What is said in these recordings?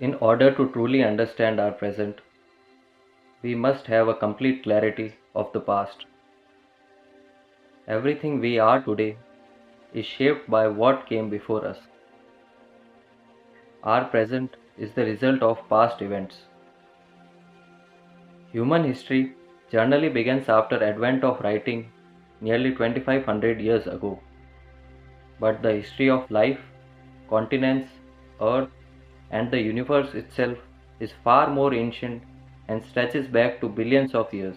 In order to truly understand our present, we must have a complete clarity of the past. Everything we are today is shaped by what came before us. Our present is the result of past events. Human history generally begins after advent of writing nearly 2500 years ago. But the history of life, continents, earth, and the universe itself is far more ancient and stretches back to billions of years.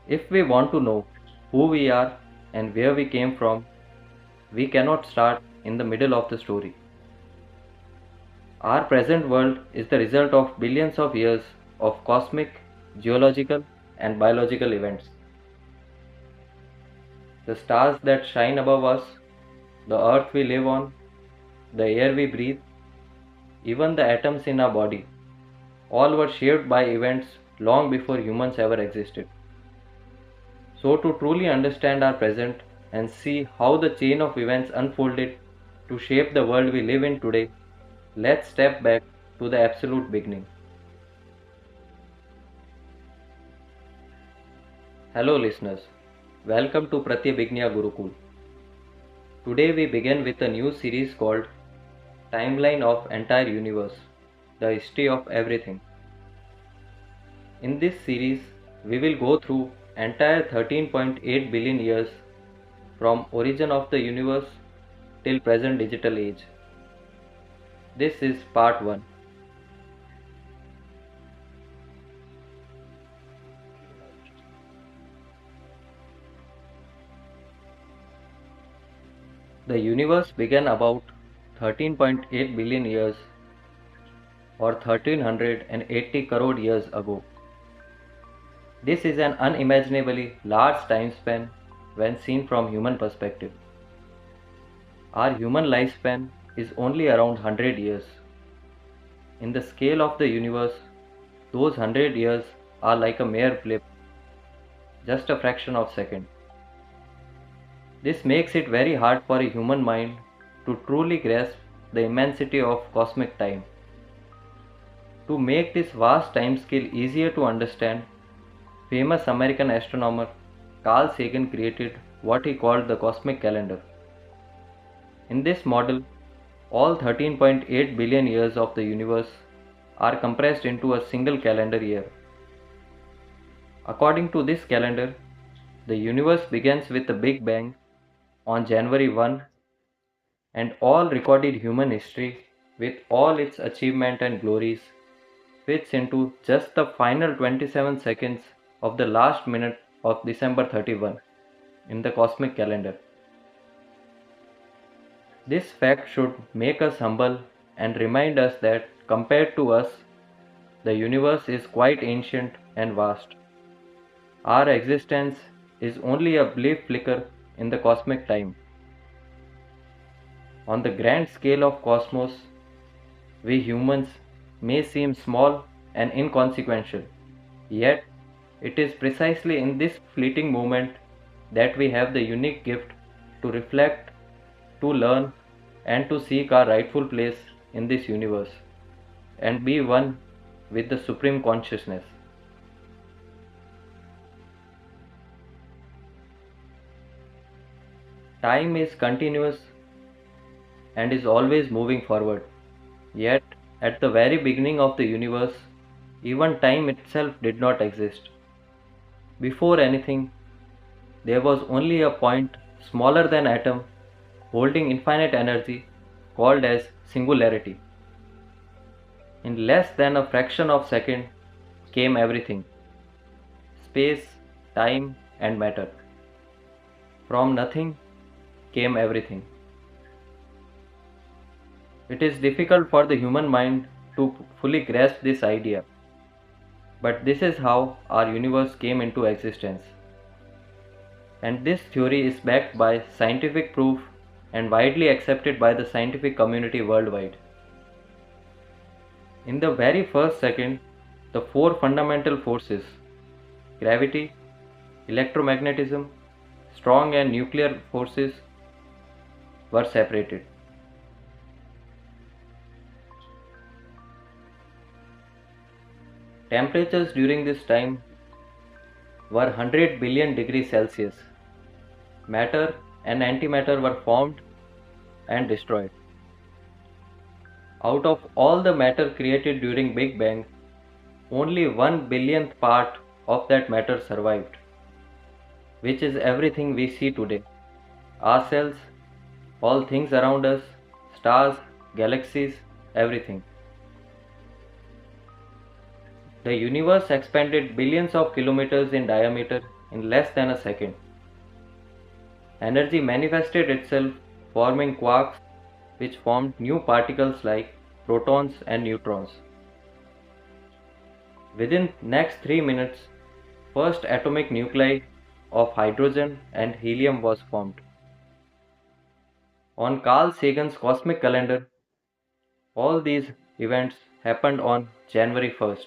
If we want to know who we are and where we came from, we cannot start in the middle of the story. Our present world is the result of billions of years of cosmic, geological, and biological events. The stars that shine above us, the earth we live on, the air we breathe, even the atoms in our body, all were shaped by events long before humans ever existed. So, to truly understand our present and see how the chain of events unfolded to shape the world we live in today, let's step back to the absolute beginning. Hello, listeners. Welcome to Pratyabhignya Gurukul. Today we begin with a new series called Timeline of Entire Universe, the History of Everything. In this series, we will go through entire 13.8 billion years from origin of the universe till present digital age. This is part 1. The universe began about 13.8 billion years or 1380 crore years ago. This is an unimaginably large time span when seen from human perspective. Our human lifespan is only around 100 years. In the scale of the universe, those 100 years are like a mere blip, just a fraction of a second. This makes it very hard for a human mind to truly grasp the immensity of cosmic time. To make this vast time scale easier to understand, famous American astronomer Carl Sagan created what he called the cosmic calendar. In this model, all 13.8 billion years of the universe are compressed into a single calendar year. According to this calendar, the universe begins with the Big Bang on January 1, and all recorded human history, with all its achievement and glories, fits into just the final 27 seconds of the last minute of December 31 in the cosmic calendar. This fact should make us humble and remind us that compared to us, the universe is quite ancient and vast. Our existence is only a brief flicker in the cosmic time. On the grand scale of cosmos, we humans may seem small and inconsequential, yet it is precisely in this fleeting moment that we have the unique gift to reflect, to learn, and to seek our rightful place in this universe and be one with the Supreme Consciousness. Time is continuous and is always moving forward. Yet, at the very beginning of the universe, even time itself did not exist. Before anything, there was only a point smaller than atom holding infinite energy called as singularity. In less than a fraction of a second came everything: space, time, and matter. From nothing came everything. It is difficult for the human mind to fully grasp this idea, but this is how our universe came into existence. And this theory is backed by scientific proof and widely accepted by the scientific community worldwide. In the very first second, the four fundamental forces, gravity, electromagnetism, strong and nuclear forces, were separated. Temperatures during this time were 100 billion degrees Celsius. Matter and antimatter were formed and destroyed. Out of all the matter created during Big Bang, only 1 billionth part of that matter survived, which is everything we see today. Ourselves, all things around us, stars, galaxies, everything. The universe expanded billions of kilometers in diameter in less than a second. Energy manifested itself, forming quarks, which formed new particles like protons and neutrons. Within next 3 minutes, first atomic nuclei of hydrogen and helium was formed. On Carl Sagan's cosmic calendar, all these events happened on January 1st.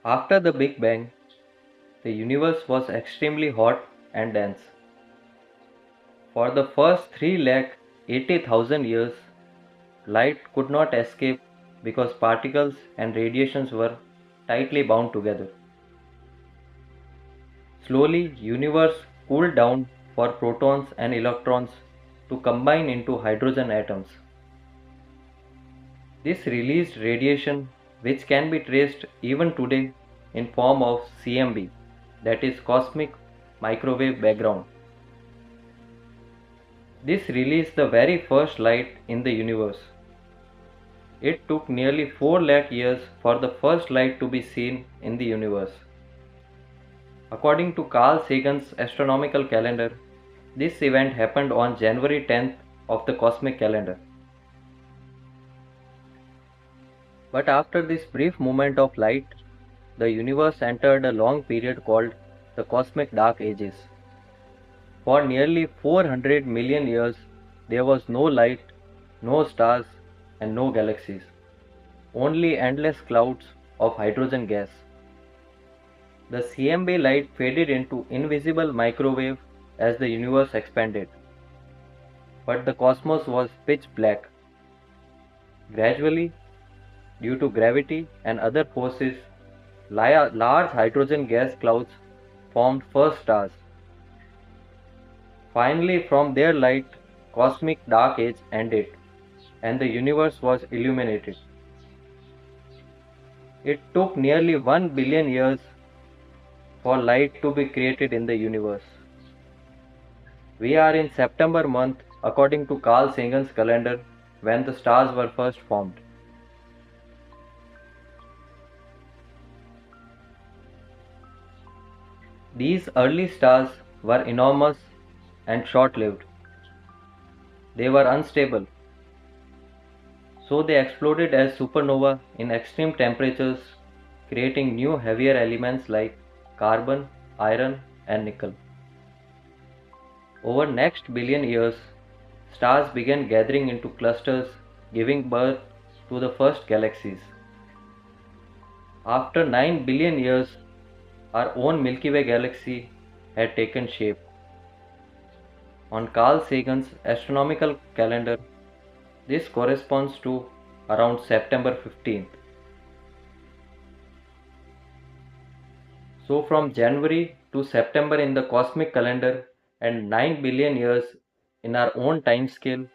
After the Big Bang, the universe was extremely hot and dense. For the first 3,80,000 years, light could not escape because particles and radiations were tightly bound together. Slowly, universe cooled down for protons and electrons to combine into hydrogen atoms. This released radiation which can be traced even today in form of CMB, that is cosmic microwave background. This released the very first light in the universe. It took nearly 4 lakh years for the first light to be seen in the universe. According to Carl Sagan's astronomical calendar, this event happened on January 10th of the cosmic calendar. But after this brief moment of light, the universe entered a long period called the cosmic dark ages. For nearly 400 million years, there was no light, no stars, and no galaxies. Only endless clouds of hydrogen gas. The CMB light faded into invisible microwave as the universe expanded. But the cosmos was pitch black. Gradually, due to gravity and other forces, large hydrogen gas clouds formed first stars. Finally, from their light, cosmic dark age ended, and the universe was illuminated. It took nearly 1 billion years for light to be created in the universe. We are in September month according to Carl Sagan's calendar when the stars were first formed. These early stars were enormous and short-lived. They were unstable, so they exploded as supernova in extreme temperatures, creating new heavier elements like carbon, iron, and nickel. Over next billion years, stars began gathering into clusters, giving birth to the first galaxies. After 9 billion years, our own Milky Way galaxy had taken shape. On Carl Sagan's astronomical calendar, this corresponds to around September 15th. So from January to September in the cosmic calendar and 9 billion years in our own time scale,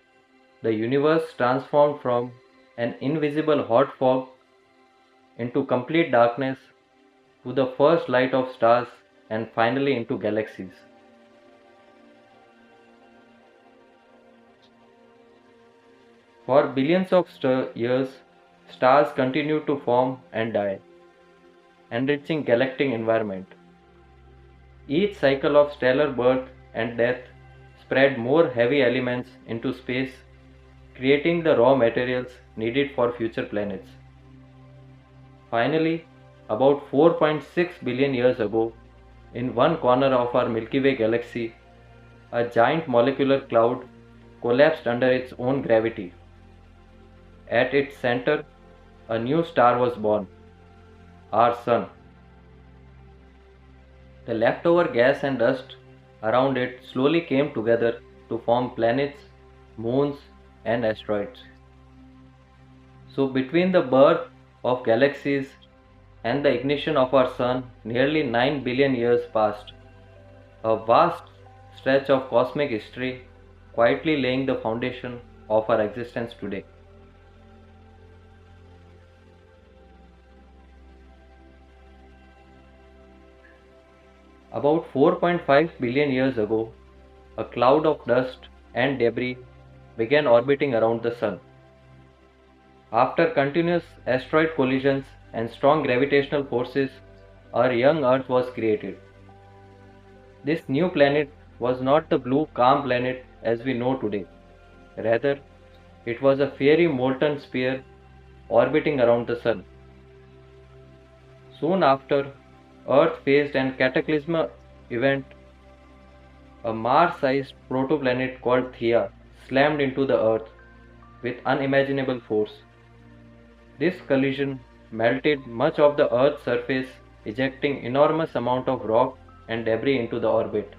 the universe transformed from an invisible hot fog into complete darkness to the first light of stars and finally into galaxies. For billions of years, stars continue to form and die, enriching galactic environment. Each cycle of stellar birth and death spread more heavy elements into space, creating the raw materials needed for future planets. Finally, about 4.6 billion years ago, in one corner of our Milky Way galaxy, a giant molecular cloud collapsed under its own gravity. At its center, a new star was born, our Sun. The leftover gas and dust around it slowly came together to form planets, moons, and asteroids. So between the birth of galaxies and the ignition of our sun, nearly 9 billion years passed, a vast stretch of cosmic history quietly laying the foundation of our existence today. About 4.5 billion years ago, a cloud of dust and debris began orbiting around the Sun. After continuous asteroid collisions and strong gravitational forces, our young Earth was created. This new planet was not the blue calm planet as we know today. Rather, it was a fiery molten sphere orbiting around the Sun. Soon after, Earth faced an cataclysmic event. A Mars-sized protoplanet called Theia slammed into the Earth with unimaginable force. This collision melted much of the Earth's surface, ejecting enormous amount of rock and debris into the orbit.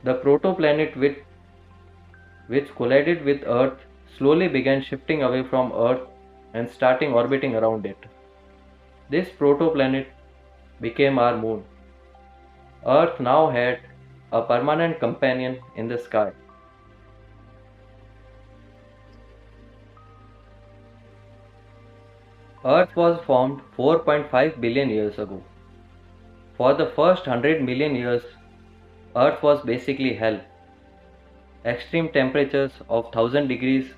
The protoplanet which collided with Earth slowly began shifting away from Earth and starting orbiting around it. This protoplanet became our moon. Earth now had a permanent companion in the sky. Earth was formed 4.5 billion years ago. For the first 100 million years, Earth was basically hell. Extreme temperatures of 1000 degrees,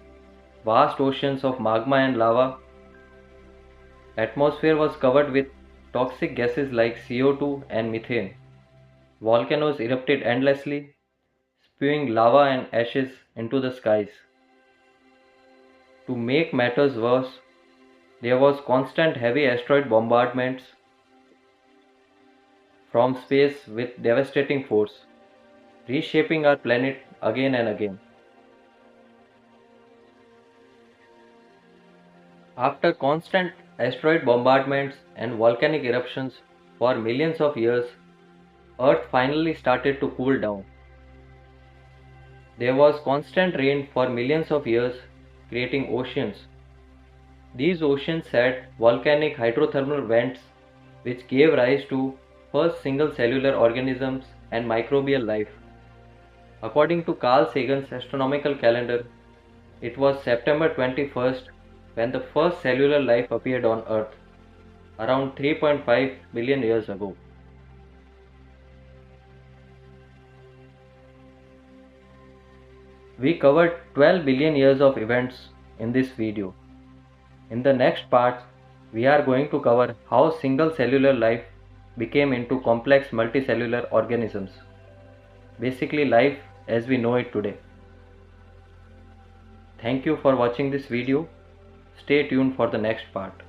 vast oceans of magma and lava. Atmosphere was covered with toxic gases like CO2 and methane. Volcanoes erupted endlessly, spewing lava and ashes into the skies. To make matters worse, there was constant heavy asteroid bombardments from space with devastating force, reshaping our planet again and again. After constant asteroid bombardments and volcanic eruptions for millions of years, Earth finally started to cool down. There was constant rain for millions of years, creating oceans. These oceans had volcanic hydrothermal vents which gave rise to first single cellular organisms and microbial life. According to Carl Sagan's astronomical calendar, it was September 21st when the first cellular life appeared on Earth, around 3.5 billion years ago. We covered 12 billion years of events in this video. In the next part, we are going to cover how single cellular life became into complex multicellular organisms, basically life as we know it today. Thank you for watching this video. Stay tuned for the next part.